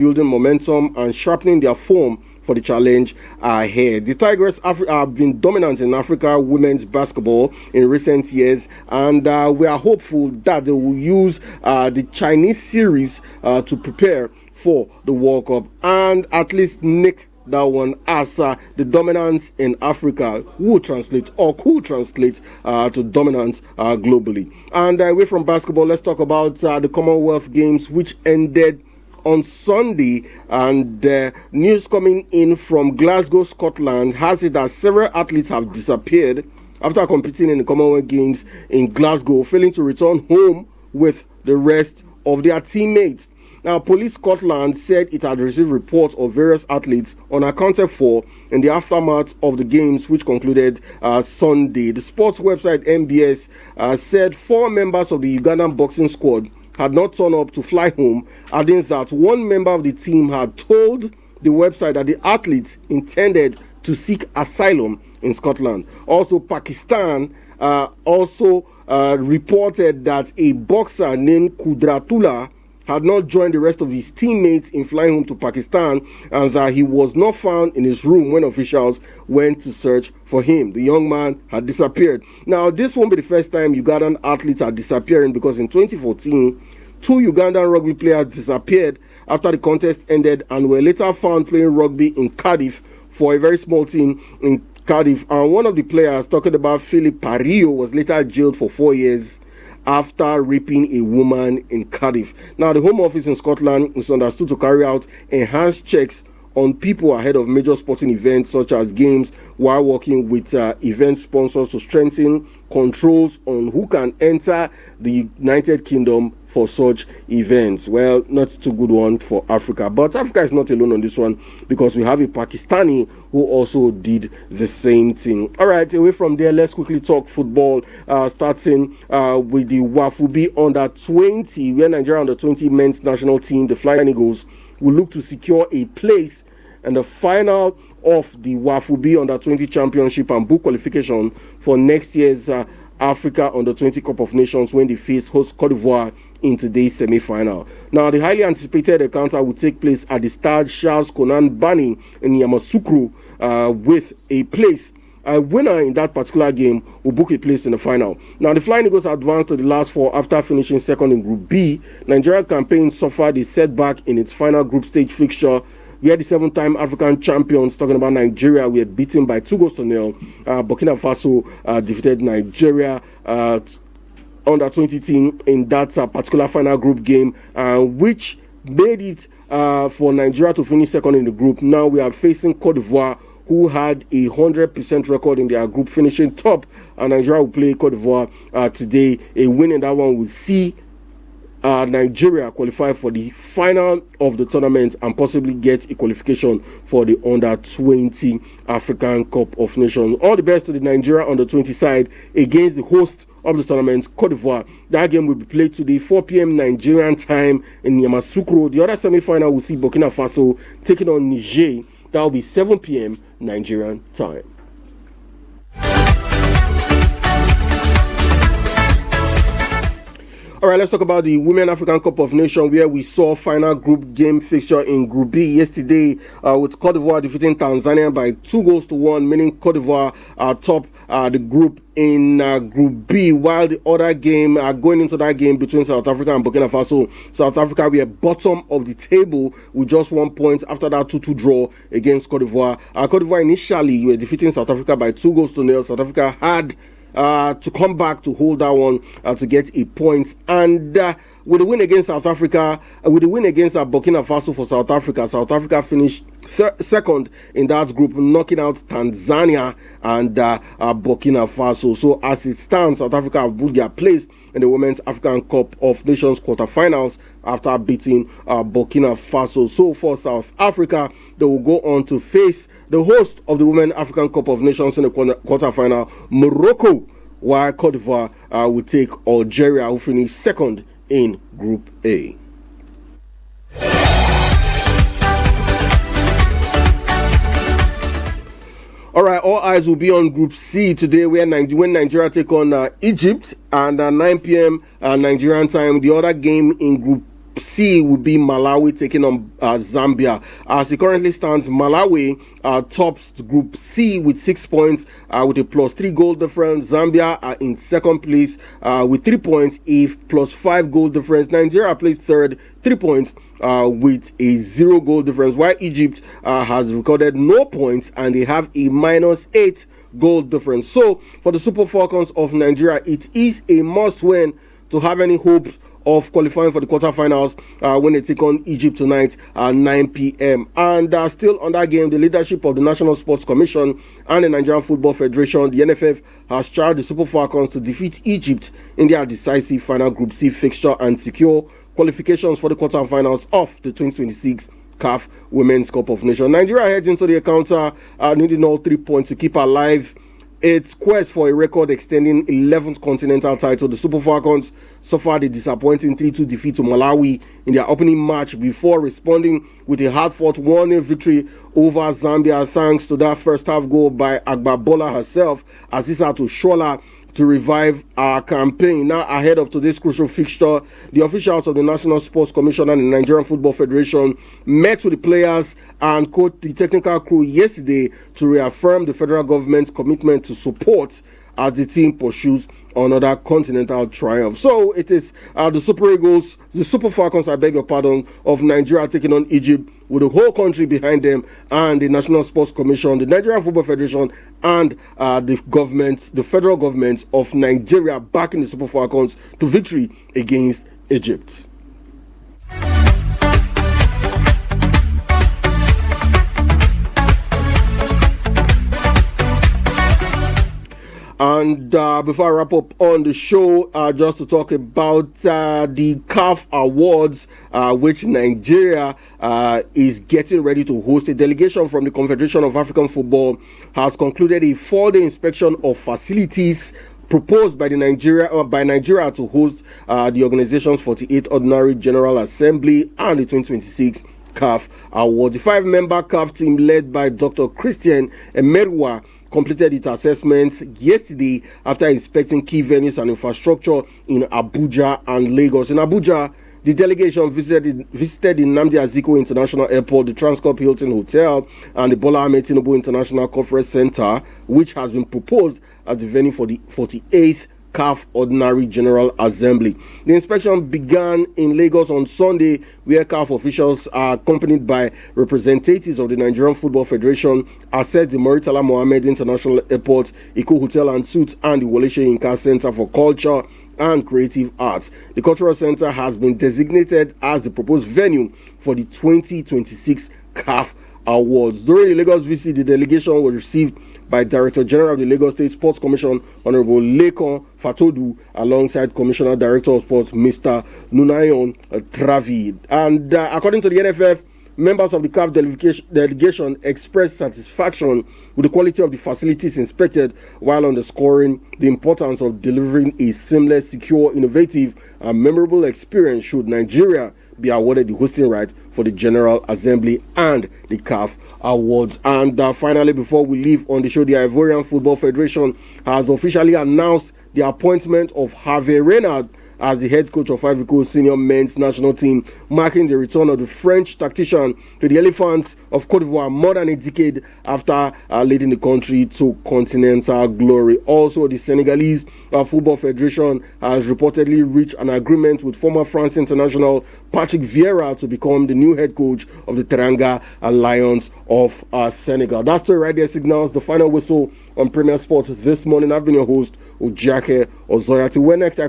building momentum and sharpening their form for the challenge ahead. The Tigers have been dominant in Africa women's basketball in recent years, and we are hopeful that they will use the Chinese series to prepare for the World Cup and at least nick that one as the dominance in Africa will translate or could translate to dominance globally. And away from basketball, let's talk about the Commonwealth Games, which ended on Sunday, and news coming in from Glasgow, Scotland has it that several athletes have disappeared after competing in the Commonwealth Games in Glasgow, failing to return home with the rest of their teammates. Now, Police Scotland said it had received reports of various athletes unaccounted for in the aftermath of the games, which concluded Sunday. The sports website MBS said 4 members of the Ugandan boxing squad had not turned up to fly home, adding that one member of the team had told the website that the athletes intended to seek asylum in Scotland. Also, Pakistan reported that a boxer named Kudratullah had not joined the rest of his teammates in flying home to Pakistan, and that he was not found in his room when officials went to search for him. The young man had disappeared. Now, this won't be the first time Ugandan athletes are disappearing, because in 2014, 2 Ugandan rugby players disappeared after the contest ended and were later found playing rugby in Cardiff for a very small team in Cardiff. And one of the players, talking about Philip Parillo, was later jailed for 4 years after raping a woman in Cardiff. Now, the Home Office in Scotland is understood to carry out enhanced checks on people ahead of major sporting events such as games, while working with event sponsors to strengthen controls on who can enter the United Kingdom for such events. Well, not too good one for Africa, but Africa is not alone on this one, because we have a Pakistani who also did the same thing. All right, away from there, let's quickly talk football, starting with the Wafubi Under-20, where Nigeria Under-20 men's national team, the Flying Eagles, will look to secure a place in the final of the Wafubi Under-20 Championship and book qualification for next year's Africa Under-20 Cup of Nations when they face host Cote d'Ivoire in today's semi-final. Now, the highly anticipated encounter will take place at the Stade Charles Konan Bani in Yamoussoukro, with a place. A winner in that particular game will book a place in the final. Now, the Flying Eagles advanced to the last 4 after finishing second in Group B. Nigeria campaign suffered a setback in its final group stage fixture. We had the 7-time African champions, talking about Nigeria, we had beaten by 2-0. Burkina Faso defeated Nigeria Under-20 team in that particular final group game, which made it for Nigeria to finish second in the group. Now we are facing Cote d'Ivoire, who had a 100% record in their group, finishing top, and Nigeria will play Cote d'Ivoire today. A win in that one will see Nigeria qualify for the final of the tournament and possibly get a qualification for the Under-20 African Cup of Nations. All the best to the Nigeria Under-20 side against the host of the tournament, Cote d'Ivoire. That game will be played today, 4 p.m. Nigerian time in Yamoussoukro. The other semi-final will see Burkina Faso taking on Niger. That will be 7 p.m. Nigerian time. All right, let's talk about the Women African Cup of Nations, where we saw final group game fixture in Group B yesterday, with Cote d'Ivoire defeating Tanzania by 2-1, meaning Cote d'Ivoire top the group in Group B, while the other game, going into that game between South Africa and Burkina Faso, South Africa were bottom of the table with just 1 point after that 2-2 draw against Cote d'Ivoire. Cote d'Ivoire initially were defeating South Africa by 2-0. South Africa had to come back to hold that one to get a point, and with the win against South Africa, with the win against Burkina Faso for South Africa finished second in that group, knocking out Tanzania and Burkina Faso. So as it stands, South Africa have put their place in the Women's African Cup of Nations quarterfinals after beating Burkina Faso. So for South Africa, they will go on to face the host of the Women's African Cup of Nations in the quarterfinal, Morocco, while Cote d'Ivoire will take Algeria, who finished second in Group A. All right, all eyes will be on Group C today, when Nigeria take on Egypt, and 9 p.m. Nigerian time. The other game in Group C will be Malawi taking on Zambia. As it currently stands, Malawi tops Group C with 6 points with a +3 goal difference. Zambia are in second place with 3 points, a +5 goal difference. Nigeria plays third, 3 points with a 0 goal difference, while Egypt has recorded no points and they have a -8 goal difference. So for the Super Falcons of Nigeria, it is a must win to have any hopes of qualifying for the quarterfinals when they take on Egypt tonight at 9 p.m. And still on that game, the leadership of the National Sports Commission and the Nigerian Football Federation, the NFF, has charged the Super Falcons to defeat Egypt in their decisive final Group C fixture and secure qualifications for the quarterfinals of the 2026 CAF Women's Cup of Nations. Nigeria heads into the encounter needing all 3 points to keep alive its quest for a record extending 11th continental title. The Super Falcons suffered a disappointing 3-2 defeat to Malawi in their opening match before responding with a hard-fought 1-0 victory over Zambia thanks to that first half goal by Agbabola herself, Azizatu Shola, to revive our campaign. Now, ahead of today's crucial fixture, the officials of the National Sports Commission and the Nigerian Football Federation met with the players and coached the technical crew yesterday to reaffirm the federal government's commitment to support as the team pursues another continental triumph. So it is the Super Eagles, the Super Falcons, I beg your pardon, of Nigeria taking on Egypt with the whole country behind them, and the National Sports Commission, the Nigerian Football Federation, and the federal government of Nigeria backing the Super Falcons to victory against Egypt. And before I wrap up on the show, just to talk about the CAF Awards, which Nigeria is getting ready to host. A delegation from the Confederation of African Football has concluded a 4-day inspection of facilities proposed by Nigeria to host the organization's 48th Ordinary General Assembly and the 2026 CAF Awards. The 5-member CAF team led by Dr. Christian Emerwa completed its assessment yesterday after inspecting key venues and infrastructure in Abuja and Lagos. In Abuja, the delegation visited the Nnamdi Azikiwe International Airport, the Transcorp Hilton Hotel, and the Bola Ahmed Tinubu International Conference Center, which has been proposed as the venue for the 48th CAF Ordinary General Assembly. The inspection began in Lagos on Sunday, where CAF officials are accompanied by representatives of the Nigerian Football Federation assessed the Muritala Mohammed International Airport, Eko Hotel and Suites, and the Wole Soyinka Center for Culture and Creative Arts. The Cultural Center has been designated as the proposed venue for the 2026 CAF Awards. During the Lagos visit, the delegation was received by Director General of the Lagos State Sports Commission, Honorable Lekon Fatodu, alongside Commissioner Director of Sports, Mr. Nunayon Travi. And according to the NFF, members of the CAF delegation expressed satisfaction with the quality of the facilities inspected, while underscoring the importance of delivering a seamless, secure, innovative, and memorable experience should Nigeria be awarded the hosting right for the General Assembly and the CAF Awards. And finally, before we leave on the show, the Ivorian Football Federation has officially announced the appointment of Hervé Renard as the head coach of Ivory Coast senior men's national team, marking the return of the French tactician to the Elephants of Cote d'Ivoire more than a decade after leading the country to continental glory. Also, the Senegalese Football Federation has reportedly reached an agreement with former France international Patrick Vieira to become the new head coach of the Teranga Lions of Senegal. That story right there signals the final whistle on Premier Sports this morning. I've been your host, Ojake Ozoyati. Where next I call